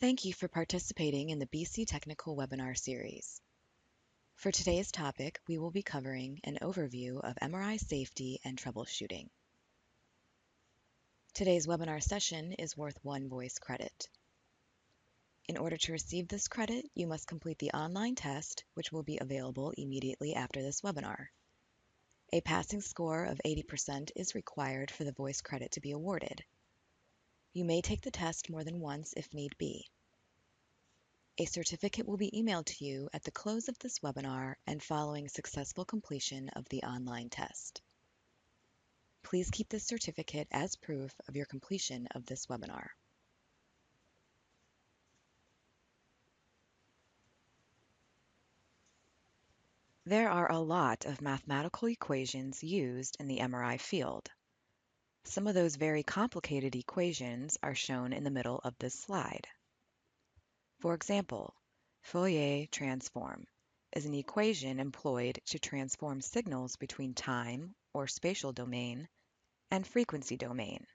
Thank you for participating in the BC Technical webinar series. For today's topic, we will be covering an overview of MRI safety and troubleshooting. Today's webinar session is worth 1 voice credit. In order to receive this credit, you must complete the online test, which will be available immediately after this webinar. A passing score of 80% is required for the voice credit to be awarded. You may take the test more than once if need be. A certificate will be emailed to you at the close of this webinar and following successful completion of the online test. Please keep this certificate as proof of your completion of this webinar. There are a lot of mathematical equations used in the MRI field. Some of those very complicated equations are shown in the middle of this slide. For example, Fourier transform is an equation employed to transform signals between time or spatial domain and frequency domain.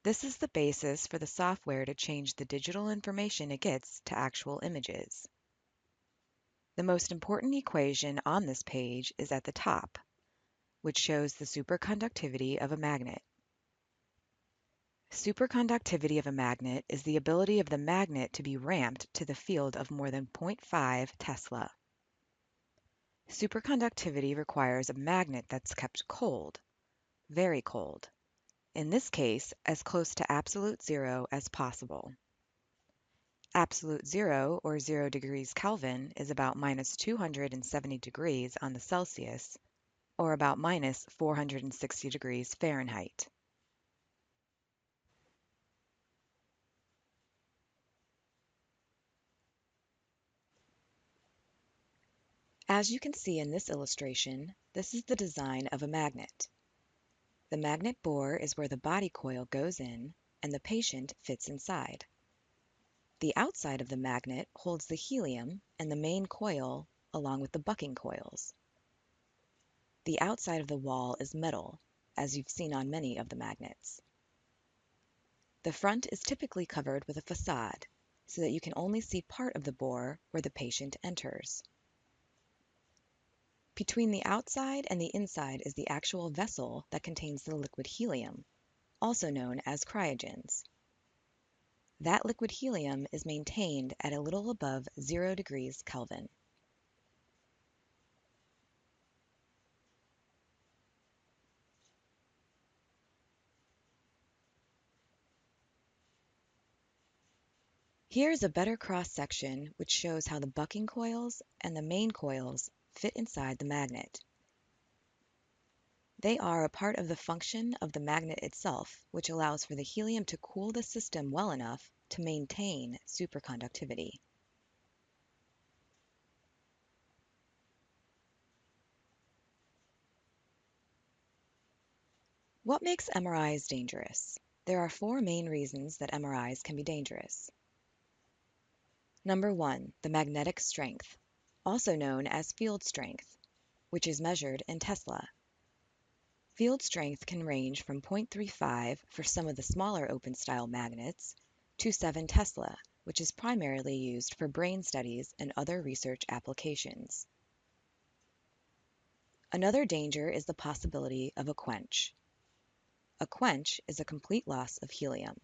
This is the basis for the software to change the digital information it gets to actual images. The most important equation on this page is at the top, which shows the superconductivity of a magnet. Superconductivity of a magnet is the ability of the magnet to be ramped to the field of more than 0.5 Tesla. Superconductivity requires a magnet that's kept cold, very cold. In this case, as close to absolute zero as possible. Absolute zero, or 0 degrees Kelvin, is about minus 270 degrees on the Celsius, or about minus 460 degrees Fahrenheit. As you can see in this illustration, this is the design of a magnet. The magnet bore is where the body coil goes in, and the patient fits inside. The outside of the magnet holds the helium and the main coil along with the bucking coils. The outside of the wall is metal, as you've seen on many of the magnets. The front is typically covered with a facade, so that you can only see part of the bore where the patient enters. Between the outside and the inside is the actual vessel that contains the liquid helium, also known as cryogens. That liquid helium is maintained at a little above 0 degrees Kelvin. Here is a better cross-section which shows how the bucking coils and the main coils fit inside the magnet. They are a part of the function of the magnet itself, which allows for the helium to cool the system well enough to maintain superconductivity. What makes MRIs dangerous? There are 4 main reasons that MRIs can be dangerous. Number 1, the magnetic strength, also known as field strength, which is measured in Tesla. Field strength can range from 0.35 for some of the smaller open-style magnets to 7 Tesla, which is primarily used for brain studies and other research applications. Another danger is the possibility of a quench. A quench is a complete loss of helium.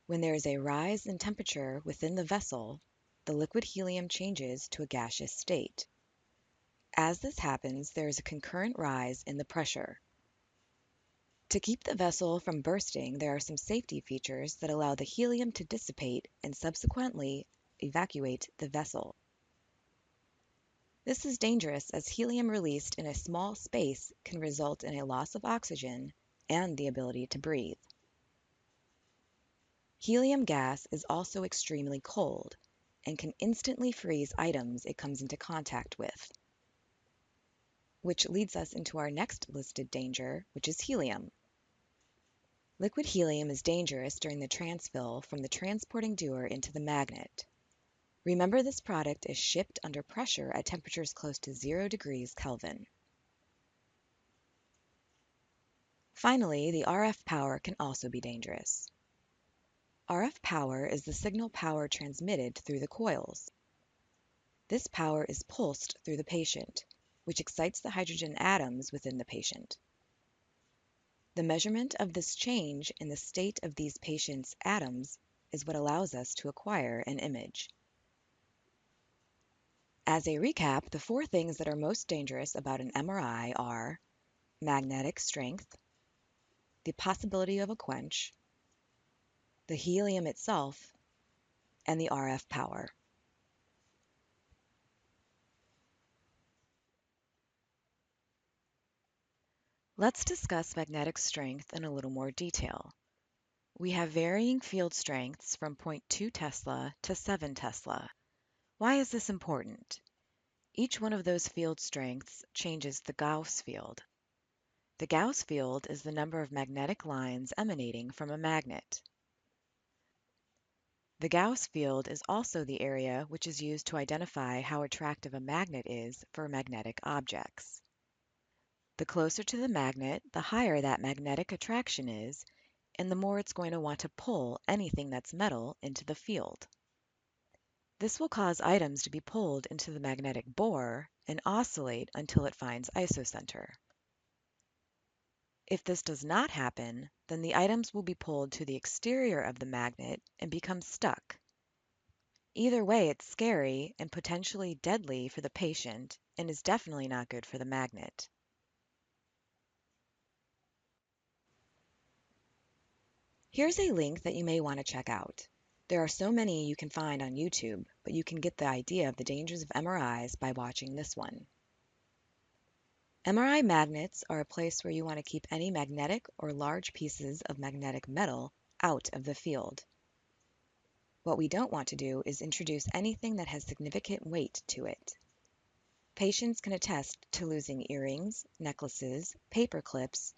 When there is a rise in temperature within the vessel, the liquid helium changes to a gaseous state. As this happens, there is a concurrent rise in the pressure. To keep the vessel from bursting, there are some safety features that allow the helium to dissipate and subsequently evacuate the vessel. This is dangerous as helium released in a small space can result in a loss of oxygen and the ability to breathe. Helium gas is also extremely cold and can instantly freeze items it comes into contact with, which leads us into our next listed danger, which is helium. Liquid helium is dangerous during the transfill from the transporting dewar into the magnet. Remember, this product is shipped under pressure at temperatures close to 0 degrees Kelvin. Finally, the RF power can also be dangerous. RF power is the signal power transmitted through the coils. This power is pulsed through the patient, which excites the hydrogen atoms within the patient. The measurement of this change in the state of these patients' atoms is what allows us to acquire an image. As a recap, the four things that are most dangerous about an MRI are magnetic strength, the possibility of a quench, the helium itself, and the RF power. Let's discuss magnetic strength in a little more detail. We have varying field strengths from 0.2 Tesla to 7 Tesla. Why is this important? Each one of those field strengths changes the Gauss field. The Gauss field is the number of magnetic lines emanating from a magnet. The Gauss field is also the area which is used to identify how attractive a magnet is for magnetic objects. The closer to the magnet, the higher that magnetic attraction is, and the more it's going to want to pull anything that's metal into the field. This will cause items to be pulled into the magnetic bore and oscillate until it finds isocenter. If this does not happen, then the items will be pulled to the exterior of the magnet and become stuck. Either way, it's scary and potentially deadly for the patient and is definitely not good for the magnet. Here's a link that you may want to check out. There are so many you can find on YouTube, but you can get the idea of the dangers of MRIs by watching this one. MRI magnets are a place where you want to keep any magnetic or large pieces of magnetic metal out of the field. What we don't want to do is introduce anything that has significant weight to it. Patients can attest to losing earrings, necklaces, paper clips,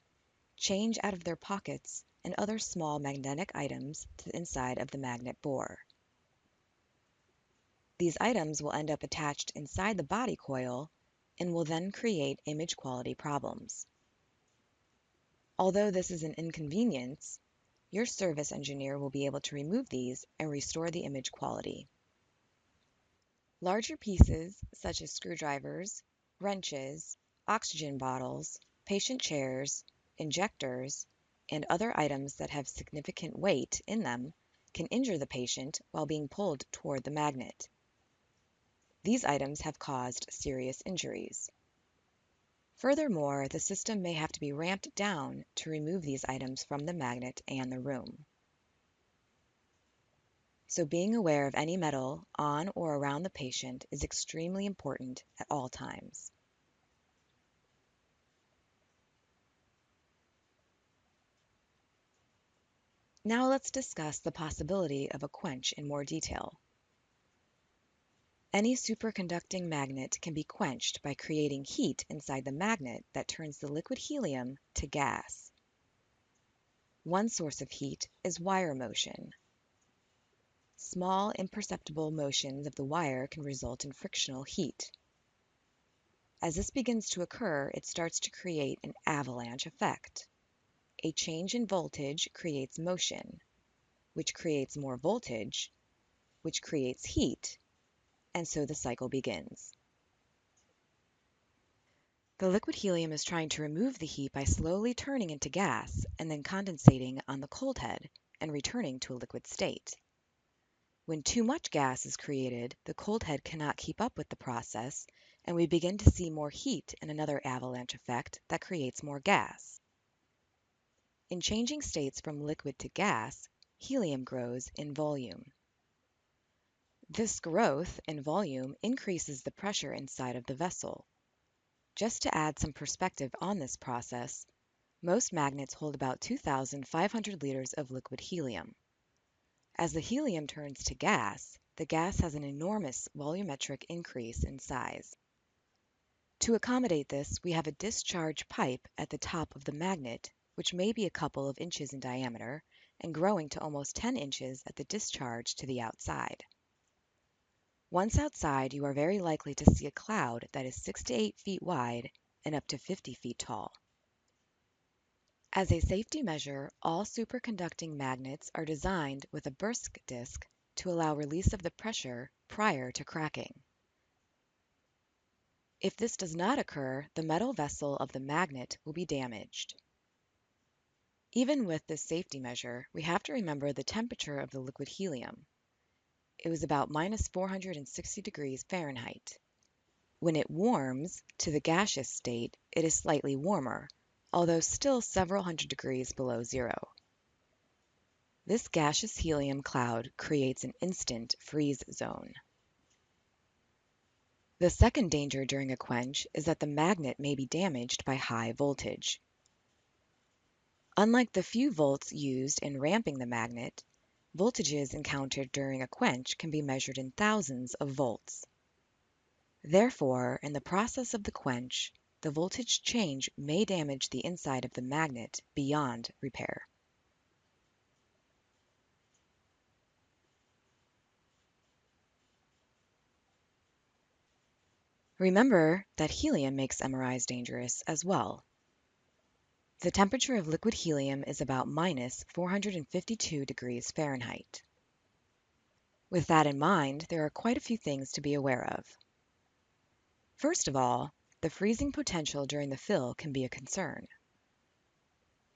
change out of their pockets, and other small magnetic items to the inside of the magnet bore. These items will end up attached inside the body coil and will then create image quality problems. Although this is an inconvenience, your service engineer will be able to remove these and restore the image quality. Larger pieces, such as screwdrivers, wrenches, oxygen bottles, patient chairs, injectors, and other items that have significant weight in them, can injure the patient while being pulled toward the magnet. These items have caused serious injuries. Furthermore, the system may have to be ramped down to remove these items from the magnet and the room. So being aware of any metal on or around the patient is extremely important at all times. Now let's discuss the possibility of a quench in more detail. Any superconducting magnet can be quenched by creating heat inside the magnet that turns the liquid helium to gas. One source of heat is wire motion. Small, imperceptible motions of the wire can result in frictional heat. As this begins to occur, it starts to create an avalanche effect. A change in voltage creates motion, which creates more voltage, which creates heat, and so the cycle begins. The liquid helium is trying to remove the heat by slowly turning into gas and then condensating on the cold head and returning to a liquid state. When too much gas is created, the cold head cannot keep up with the process, and we begin to see more heat and another avalanche effect that creates more gas. In changing states from liquid to gas, helium grows in volume. This growth in volume increases the pressure inside of the vessel. Just to add some perspective on this process, most magnets hold about 2,500 liters of liquid helium. As the helium turns to gas, the gas has an enormous volumetric increase in size. To accommodate this, we have a discharge pipe at the top of the magnet, which may be a couple of inches in diameter and growing to almost 10 inches at the discharge to the outside. Once outside, you are very likely to see a cloud that is 6 to 8 feet wide and up to 50 feet tall. As a safety measure, all superconducting magnets are designed with a burst disc to allow release of the pressure prior to cracking. If this does not occur, the metal vessel of the magnet will be damaged. Even with this safety measure, we have to remember the temperature of the liquid helium. It was about minus 460 degrees Fahrenheit. When it warms to the gaseous state, it is slightly warmer, although still several hundred degrees below zero. This gaseous helium cloud creates an instant freeze zone. The second danger during a quench is that the magnet may be damaged by high voltage. Unlike the few volts used in ramping the magnet, voltages encountered during a quench can be measured in thousands of volts. Therefore, in the process of the quench, the voltage change may damage the inside of the magnet beyond repair. Remember that helium makes MRIs dangerous as well. The temperature of liquid helium is about minus 452 degrees Fahrenheit. With that in mind, there are quite a few things to be aware of. First of all, the freezing potential during the fill can be a concern.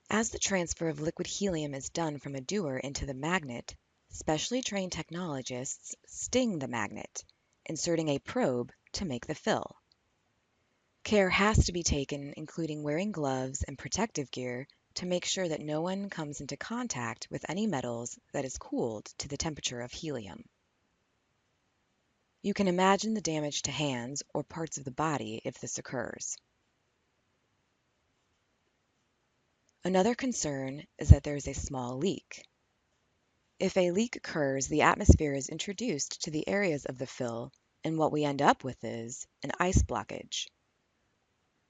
As the transfer of liquid helium is done from a dewar into the magnet, specially trained technologists sting the magnet, inserting a probe to make the fill. Care has to be taken, including wearing gloves and protective gear, to make sure that no one comes into contact with any metals that is cooled to the temperature of helium. You can imagine the damage to hands or parts of the body if this occurs. Another concern is that there is a small leak. If a leak occurs, the atmosphere is introduced to the areas of the fill, and what we end up with is an ice blockage.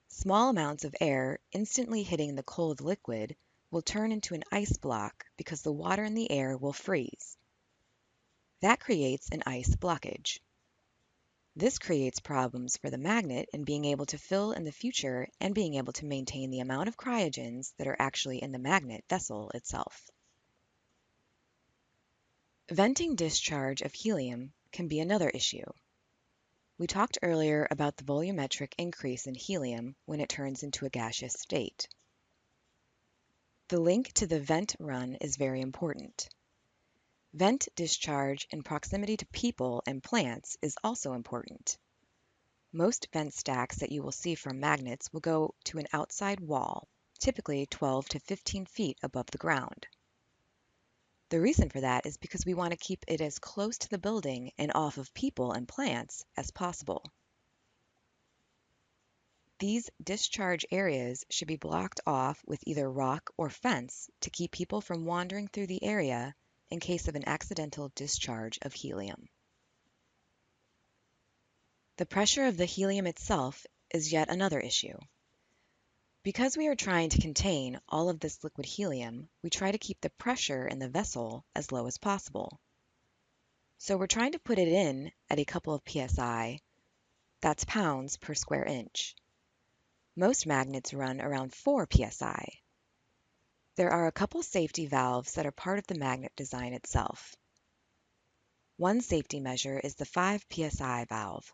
Small amounts of air instantly hitting the cold liquid will turn into an ice block because the water in the air will freeze. That creates an ice blockage. This creates problems for the magnet in being able to fill in the future and being able to maintain the amount of cryogens that are actually in the magnet vessel itself. Venting discharge of helium can be another issue. We talked earlier about the volumetric increase in helium when it turns into a gaseous state. The link to the vent run is very important. Vent discharge in proximity to people and plants is also important. Most vent stacks that you will see from magnets will go to an outside wall, typically 12 to 15 feet above the ground. The reason for that is because we want to keep it as close to the building and off of people and plants as possible. These discharge areas should be blocked off with either rock or fence to keep people from wandering through the area in case of an accidental discharge of helium. The pressure of the helium itself is yet another issue. Because we are trying to contain all of this liquid helium, we try to keep the pressure in the vessel as low as possible. So we're trying to put it in at a couple of psi, that's pounds per square inch. Most magnets run around 4 psi. There are a couple safety valves that are part of the magnet design itself. One safety measure is the 5 psi valve.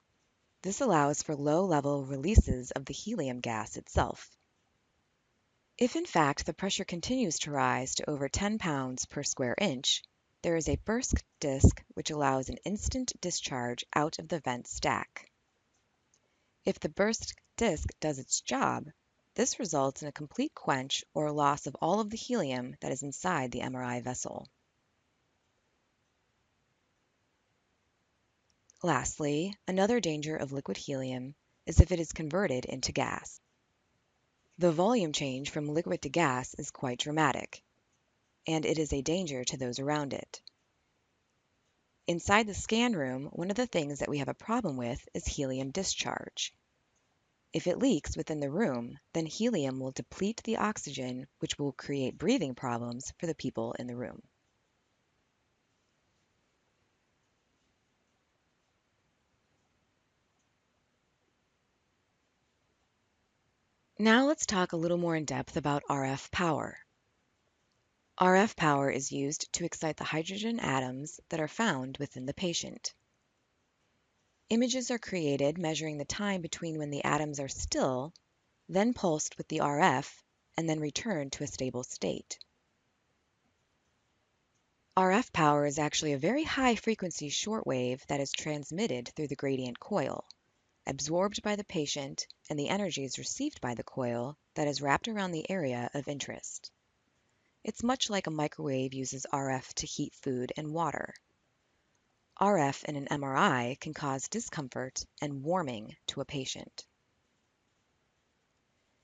This allows for low-level releases of the helium gas itself. If in fact the pressure continues to rise to over 10 pounds per square inch, there is a burst disc which allows an instant discharge out of the vent stack. If the burst disc does its job, this results in a complete quench or loss of all of the helium that is inside the MRI vessel. Lastly, another danger of liquid helium is if it is converted into gas. The volume change from liquid to gas is quite dramatic, and it is a danger to those around it. Inside the scan room, one of the things that we have a problem with is helium discharge. If it leaks within the room, then helium will deplete the oxygen, which will create breathing problems for the people in the room. Now let's talk a little more in depth about RF power. RF power is used to excite the hydrogen atoms that are found within the patient. Images are created measuring the time between when the atoms are still, then pulsed with the RF, and then returned to a stable state. RF power is actually a very high frequency shortwave that is transmitted through the gradient coil, absorbed by the patient, and the energy is received by the coil that is wrapped around the area of interest. It's much like a microwave uses RF to heat food and water. RF in an MRI can cause discomfort and warming to a patient.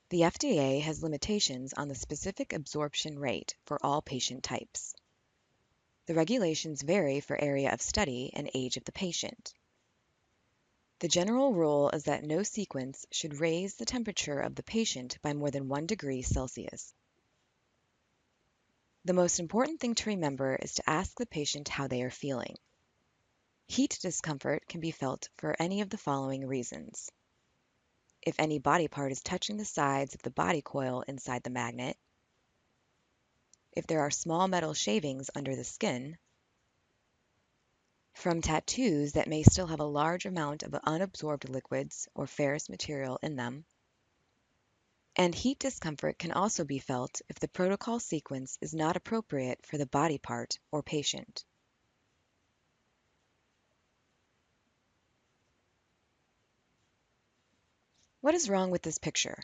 The FDA has limitations on the specific absorption rate for all patient types. The regulations vary for area of study and age of the patient. The general rule is that no sequence should raise the temperature of the patient by more than 1 degree Celsius. The most important thing to remember is to ask the patient how they are feeling. Heat discomfort can be felt for any of the following reasons. If any body part is touching the sides of the body coil inside the magnet, if there are small metal shavings under the skin, from tattoos that may still have a large amount of unabsorbed liquids or ferrous material in them, and heat discomfort can also be felt if the protocol sequence is not appropriate for the body part or patient. What is wrong with this picture?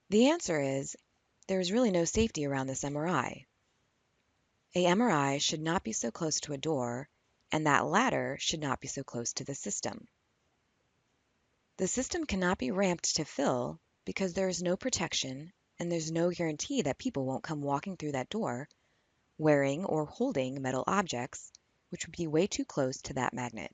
The answer is there is really no safety around this MRI. A MRI should not be so close to a door, and that ladder should not be so close to the system. The system cannot be ramped to fill because there is no protection and there's no guarantee that people won't come walking through that door wearing or holding metal objects, which would be way too close to that magnet.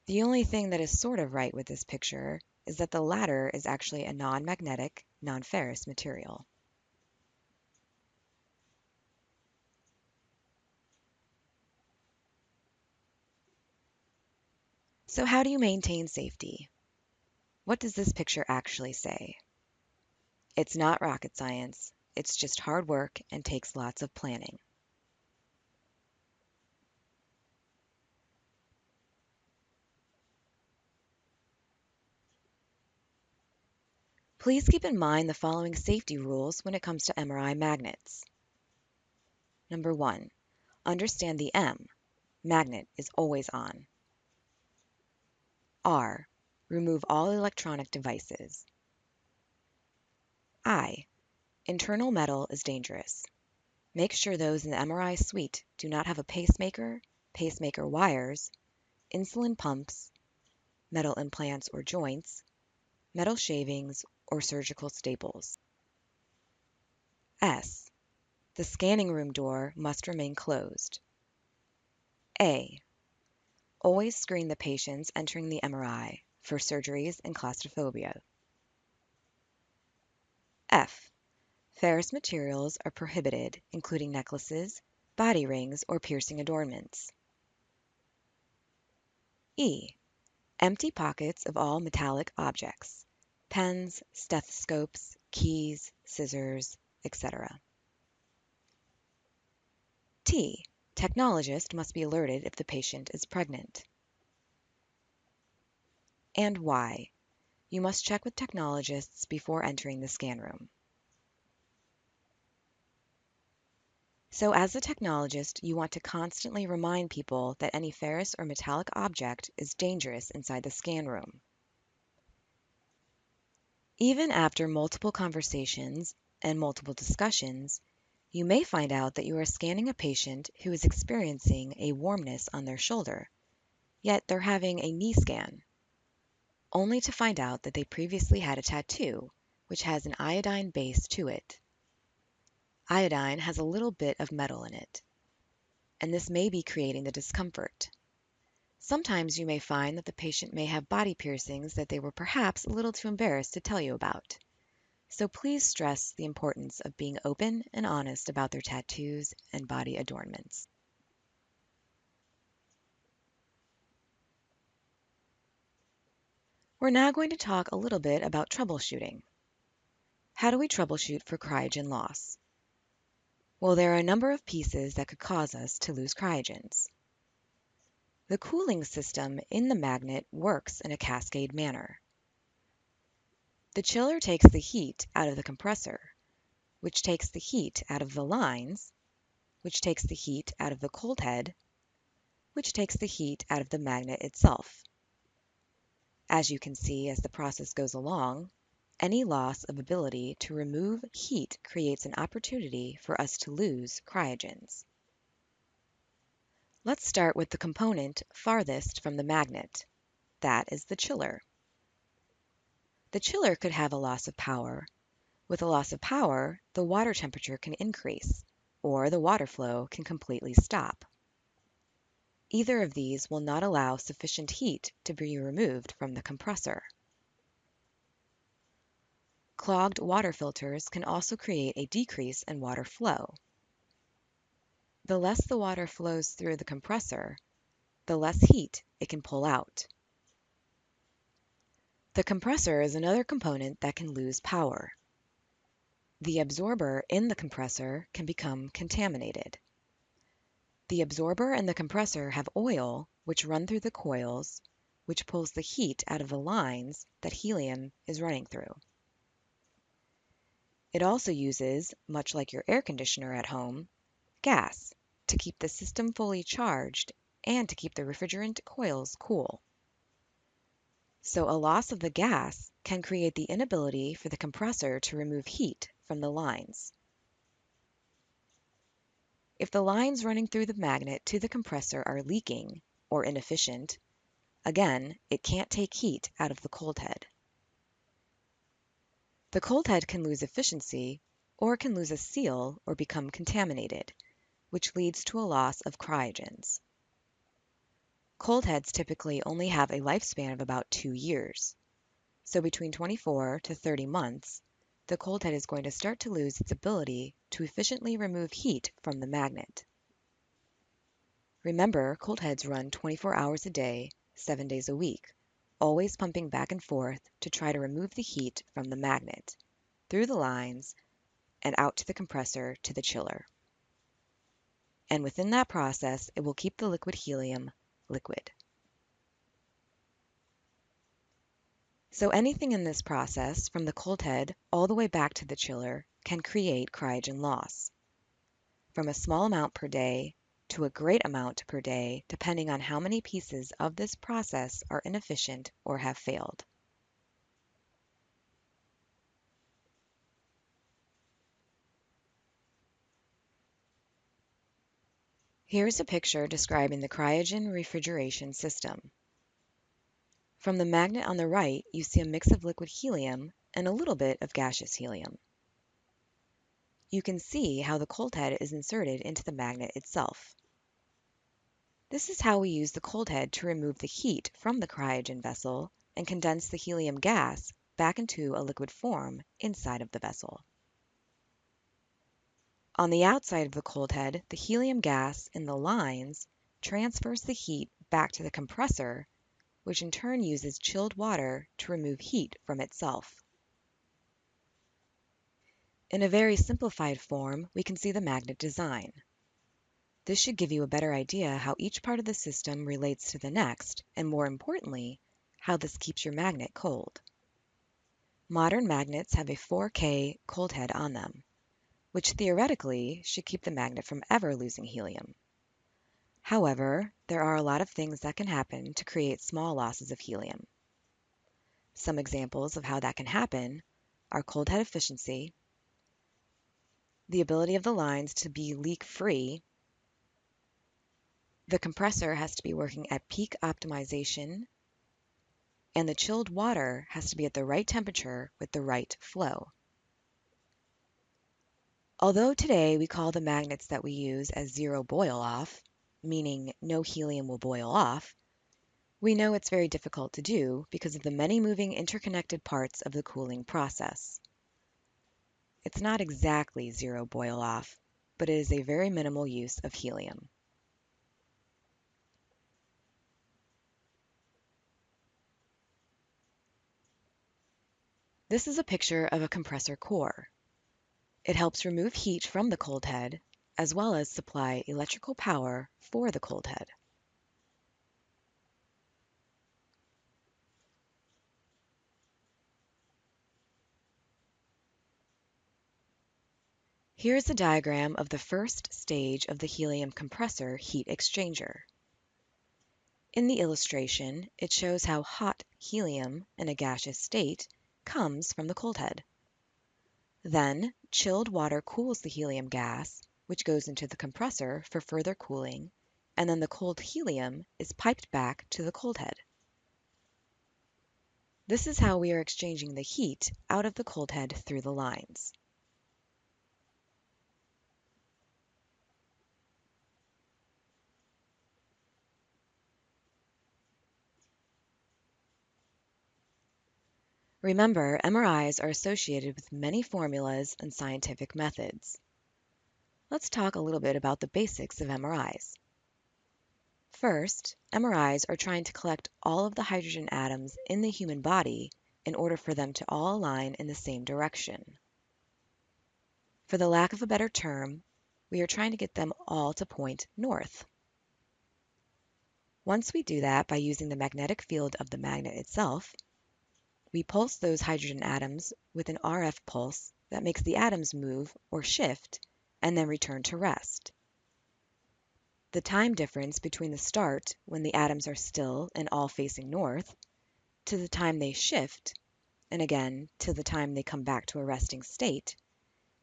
The only thing that is sort of right with this picture is that the ladder is actually a non-magnetic, non-ferrous material. So how do you maintain safety? What does this picture actually say? It's not rocket science. It's just hard work and takes lots of planning. Please keep in mind the following safety rules when it comes to MRI magnets. Number 1, understand the M, magnet is always on. R, remove all electronic devices. I, internal metal is dangerous. Make sure those in the MRI suite do not have a pacemaker, pacemaker wires, insulin pumps, metal implants or joints, metal shavings, or surgical staples. S, the scanning room door must remain closed. A, always screen the patients entering the MRI for surgeries and claustrophobia. F, ferrous materials are prohibited, including necklaces, body rings, or piercing adornments. E, empty pockets of all metallic objects, pens, stethoscopes, keys, scissors, etc. T, technologist must be alerted if the patient is pregnant. And Y, you must check with technologists before entering the scan room. So as a technologist, you want to constantly remind people that any ferrous or metallic object is dangerous inside the scan room. Even after multiple conversations and multiple discussions, you may find out that you are scanning a patient who is experiencing a warmness on their shoulder, yet they're having a knee scan, only to find out that they previously had a tattoo, which has an iodine base to it. Iodine has a little bit of metal in it, and this may be creating the discomfort. Sometimes you may find that the patient may have body piercings that they were perhaps a little too embarrassed to tell you about. So please stress the importance of being open and honest about their tattoos and body adornments. We're now going to talk a little bit about troubleshooting. How do we troubleshoot for cryogen loss? Well, there are a number of pieces that could cause us to lose cryogens. The cooling system in the magnet works in a cascade manner. The chiller takes the heat out of the compressor, which takes the heat out of the lines, which takes the heat out of the cold head, which takes the heat out of the magnet itself. As you can see as the process goes along, any loss of ability to remove heat creates an opportunity for us to lose cryogens. Let's start with the component farthest from the magnet. That is the chiller. The chiller could have a loss of power. With a loss of power, the water temperature can increase, or the water flow can completely stop. Either of these will not allow sufficient heat to be removed from the compressor. Clogged water filters can also create a decrease in water flow. The less the water flows through the compressor, the less heat it can pull out. The compressor is another component that can lose power. The absorber in the compressor can become contaminated. The absorber and the compressor have oil which run through the coils, which pulls the heat out of the lines that helium is running through. It also uses, much like your air conditioner at home, gas to keep the system fully charged and to keep the refrigerant coils cool. So a loss of the gas can create the inability for the compressor to remove heat from the lines. If the lines running through the magnet to the compressor are leaking or inefficient, again, it can't take heat out of the cold head. The cold head can lose efficiency or can lose a seal or become contaminated, which leads to a loss of cryogens. Cold heads typically only have a lifespan of about 2 years. So between 24 to 30 months, the cold head is going to start to lose its ability to efficiently remove heat from the magnet. Remember, cold heads run 24 hours a day, 7 days a week, always pumping back and forth to try to remove the heat from the magnet, through the lines, and out to the compressor to the chiller. And within that process, it will keep the liquid helium liquid. So anything in this process, from the cold head all the way back to the chiller, can create cryogen loss. From a small amount per day to a great amount per day, depending on how many pieces of this process are inefficient or have failed. Here's a picture describing the cryogen refrigeration system. From the magnet on the right, you see a mix of liquid helium and a little bit of gaseous helium. You can see how the cold head is inserted into the magnet itself. This is how we use the cold head to remove the heat from the cryogen vessel and condense the helium gas back into a liquid form inside of the vessel. On the outside of the cold head, the helium gas in the lines transfers the heat back to the compressor, which in turn uses chilled water to remove heat from itself. In a very simplified form, we can see the magnet design. This should give you a better idea how each part of the system relates to the next, and more importantly, how this keeps your magnet cold. Modern magnets have a 4K cold head on them, which theoretically should keep the magnet from ever losing helium. However, there are a lot of things that can happen to create small losses of helium. Some examples of how that can happen are cold head efficiency, the ability of the lines to be leak-free. The compressor has to be working at peak optimization, and the chilled water has to be at the right temperature with the right flow. Although today we call the magnets that we use as zero boil off, meaning no helium will boil off, we know it's very difficult to do because of the many moving interconnected parts of the cooling process. It's not exactly zero boil off, but it is a very minimal use of helium. This is a picture of a compressor core. It helps remove heat from the cold head, as well as supply electrical power for the cold head. Here's a diagram of the first stage of the helium compressor heat exchanger. In the illustration, it shows how hot helium in a gaseous state comes from the cold head. Then, chilled water cools the helium gas, which goes into the compressor for further cooling, and then the cold helium is piped back to the cold head. This is how we are exchanging the heat out of the cold head through the lines. Remember, MRIs are associated with many formulas and scientific methods. Let's talk a little bit about the basics of MRIs. First, MRIs are trying to collect all of the hydrogen atoms in the human body in order for them to all align in the same direction. For the lack of a better term, we are trying to get them all to point north. Once we do that by using the magnetic field of the magnet itself, we pulse those hydrogen atoms with an RF pulse that makes the atoms move or shift and then return to rest. The time difference between the start, when the atoms are still and all facing north, to the time they shift, and again to the time they come back to a resting state,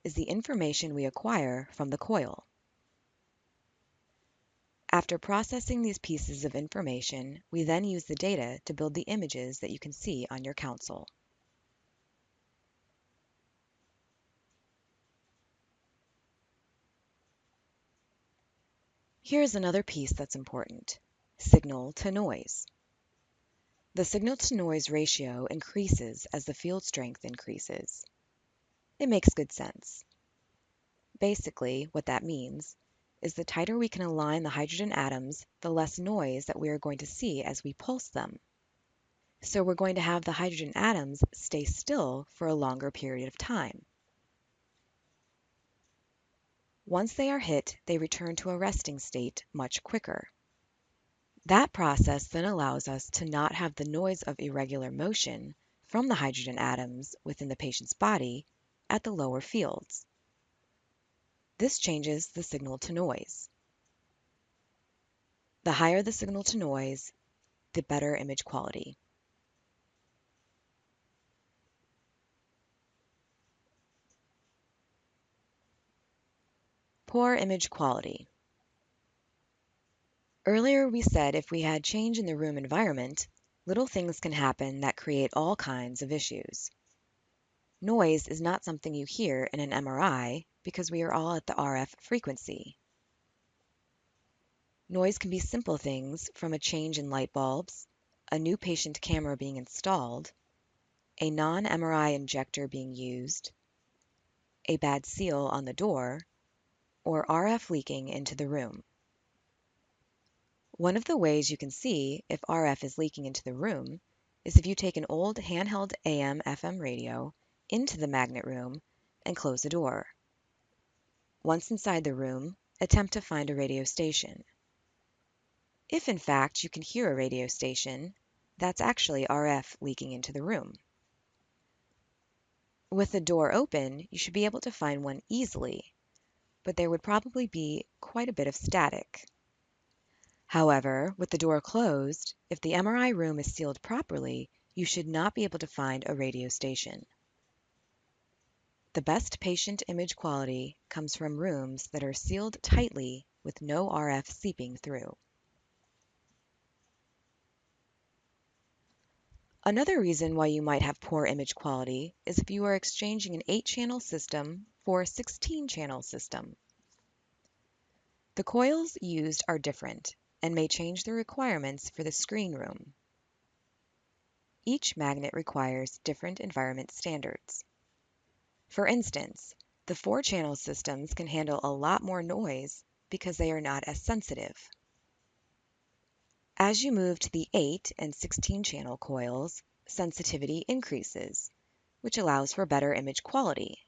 is the information we acquire from the coil. After processing these pieces of information, we then use the data to build the images that you can see on your console. Here's another piece that's important: signal to noise. The signal to noise ratio increases as the field strength increases. It makes good sense. Basically, what that means is the tighter we can align the hydrogen atoms, the less noise that we are going to see as we pulse them. So we're going to have the hydrogen atoms stay still for a longer period of time. Once they are hit, they return to a resting state much quicker. That process then allows us to not have the noise of irregular motion from the hydrogen atoms within the patient's body at the lower fields. This changes the signal to noise. The higher the signal to noise, the better image quality. Poor image quality. Earlier we said if we had change in the room environment, little things can happen that create all kinds of issues. Noise is not something you hear in an MRI because we are all at the RF frequency. Noise can be simple things from a change in light bulbs, a new patient camera being installed, a non-MRI injector being used, a bad seal on the door, or RF leaking into the room. One of the ways you can see if RF is leaking into the room is if you take an old handheld AM/FM radio into the magnet room and close the door. Once inside the room, attempt to find a radio station. If in fact you can hear a radio station, that's actually RF leaking into the room. With the door open, you should be able to find one easily, but there would probably be quite a bit of static. However, with the door closed, if the MRI room is sealed properly, you should not be able to find a radio station. The best patient image quality comes from rooms that are sealed tightly with no RF seeping through. Another reason why you might have poor image quality is if you are exchanging an 8-channel system for a 16-channel system. The coils used are different and may change the requirements for the screen room. Each magnet requires different environment standards. For instance, the 4-channel systems can handle a lot more noise because they are not as sensitive. As you move to the 8 and 16-channel coils, sensitivity increases which allows for better image quality.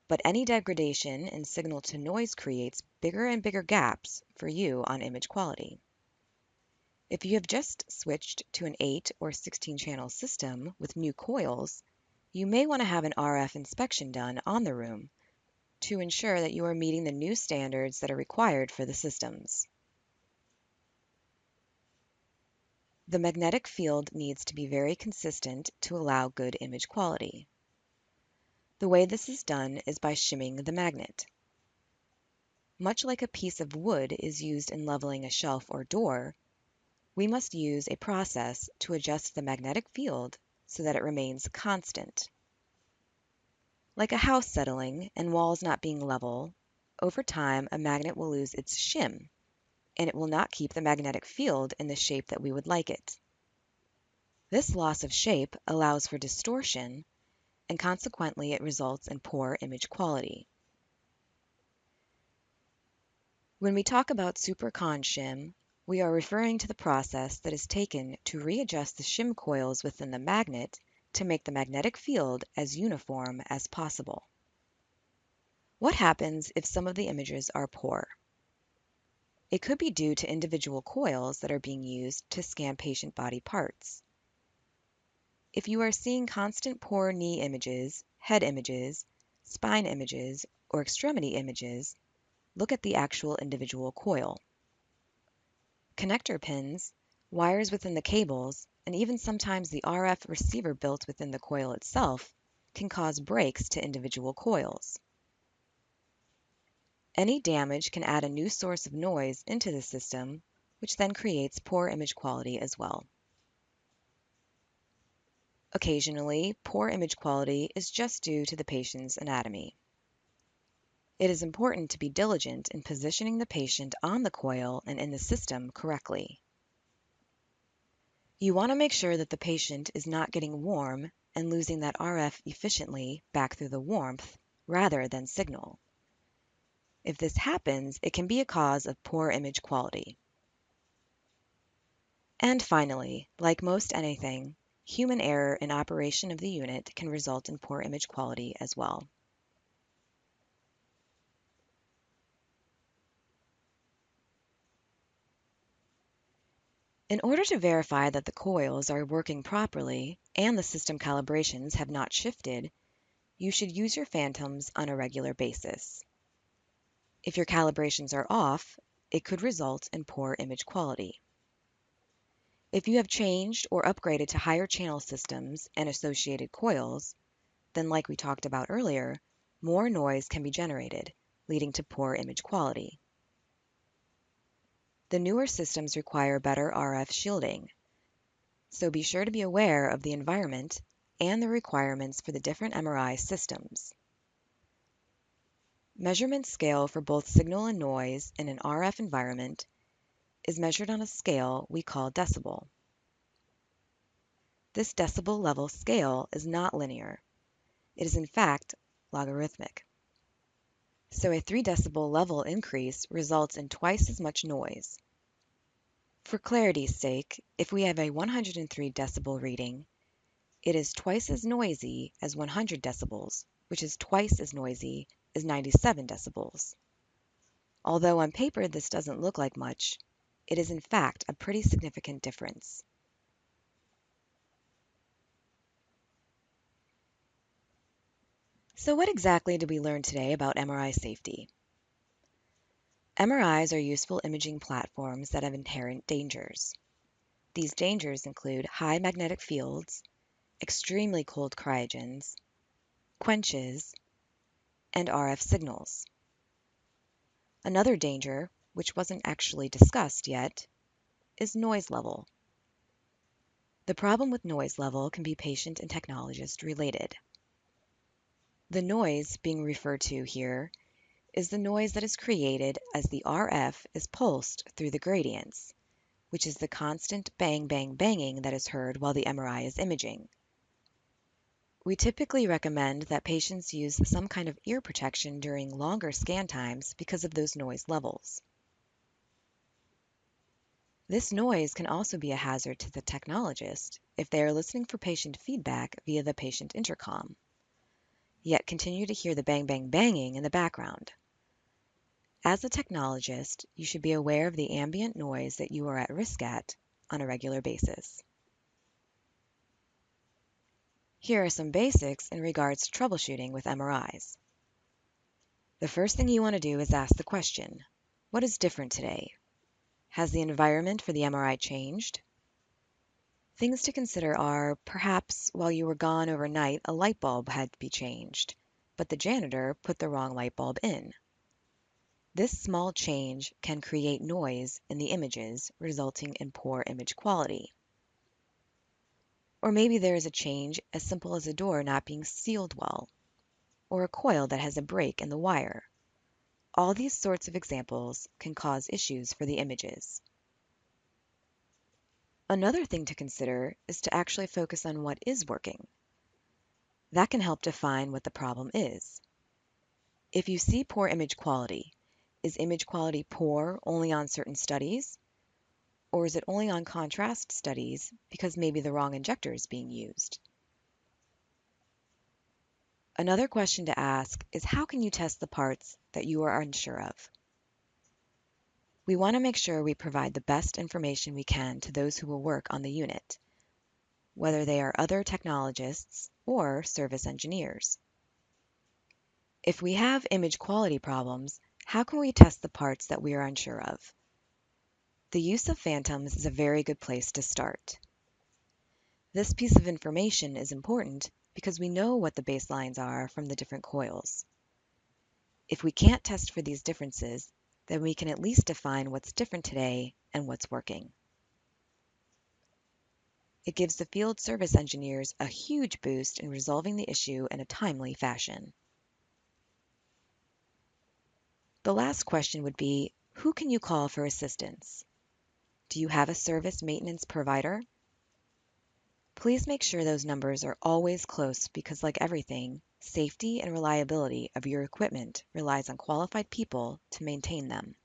But any degradation in signal to noise creates bigger and bigger gaps for you on image quality. If you have just switched to an 8 or 16 channel system with new coils, you may want to have an RF inspection done on the room to ensure that you are meeting the new standards that are required for the systems. The magnetic field needs to be very consistent to allow good image quality. The way this is done is by shimming the magnet. Much like a piece of wood is used in leveling a shelf or door, we must use a process to adjust the magnetic field so that it remains constant. Like a house settling and walls not being level, over time a magnet will lose its shim, and it will not keep the magnetic field in the shape that we would like it. This loss of shape allows for distortion, and consequently it results in poor image quality. When we talk about supercon shim, we are referring to the process that is taken to readjust the shim coils within the magnet to make the magnetic field as uniform as possible. What happens if some of the images are poor? It could be due to individual coils that are being used to scan patient body parts. If you are seeing constant poor knee images, head images, spine images, or extremity images, look at the actual individual coil. Connector pins, wires within the cables, and even sometimes the RF receiver built within the coil itself can cause breaks to individual coils. Any damage can add a new source of noise into the system, which then creates poor image quality as well. Occasionally, poor image quality is just due to the patient's anatomy. It is important to be diligent in positioning the patient on the coil and in the system correctly. You want to make sure that the patient is not getting warm and losing that RF efficiently back through the warmth rather than signal. If this happens, it can be a cause of poor image quality. And finally, like most anything, human error in operation of the unit can result in poor image quality as well. In order to verify that the coils are working properly and the system calibrations have not shifted, you should use your phantoms on a regular basis. If your calibrations are off, it could result in poor image quality. If you have changed or upgraded to higher channel systems and associated coils, then like we talked about earlier, more noise can be generated, leading to poor image quality. The newer systems require better RF shielding, so be sure to be aware of the environment and the requirements for the different MRI systems. Measurement scale for both signal and noise in an RF environment is measured on a scale we call decibel. This decibel level scale is not linear. It is in fact logarithmic. So a 3 decibel level increase results in twice as much noise. For clarity's sake, if we have a 103 decibel reading, it is twice as noisy as 100 decibels, which is twice as noisy as 97 decibels. Although on paper this doesn't look like much, it is in fact a pretty significant difference. So what exactly did we learn today about MRI safety? MRIs are useful imaging platforms that have inherent dangers. These dangers include high magnetic fields, extremely cold cryogens, quenches, and RF signals. Another danger, which wasn't actually discussed yet, is noise level. The problem with noise level can be patient and technologist related. The noise being referred to here is the noise that is created as the RF is pulsed through the gradients, which is the constant bang bang banging that is heard while the MRI is imaging. We typically recommend that patients use some kind of ear protection during longer scan times because of those noise levels. This noise can also be a hazard to the technologist if they are listening for patient feedback via the patient intercom, yet continue to hear the bang bang banging in the background. As a technologist, you should be aware of the ambient noise that you are at risk at on a regular basis. Here are some basics in regards to troubleshooting with MRIs. The first thing you want to do is ask the question, what is different today? Has the environment for the MRI changed? Things to consider are, perhaps while you were gone overnight, a light bulb had to be changed, but the janitor put the wrong light bulb in. This small change can create noise in the images, resulting in poor image quality. Or maybe there is a change as simple as a door not being sealed well, or a coil that has a break in the wire. All these sorts of examples can cause issues for the images. Another thing to consider is to actually focus on what is working. That can help define what the problem is. If you see poor image quality, is image quality poor only on certain studies? Or is it only on contrast studies because maybe the wrong injector is being used? Another question to ask is how can you test the parts that you are unsure of? We want to make sure we provide the best information we can to those who will work on the unit, whether they are other technologists or service engineers. If we have image quality problems, how can we test the parts that we are unsure of? The use of phantoms is a very good place to start. This piece of information is important because we know what the baselines are from the different coils. If we can't test for these differences, then we can at least define what's different today and what's working. It gives the field service engineers a huge boost in resolving the issue in a timely fashion. The last question would be, who can you call for assistance? Do you have a service maintenance provider? Please make sure those numbers are always close because, like everything, safety and reliability of your equipment relies on qualified people to maintain them.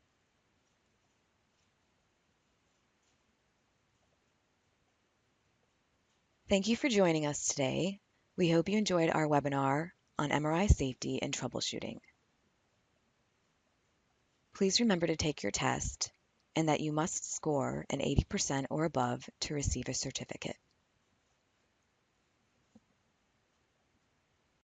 Thank you for joining us today. We hope you enjoyed our webinar on MRI safety and troubleshooting. Please remember to take your test and that you must score an 80% or above to receive a certificate.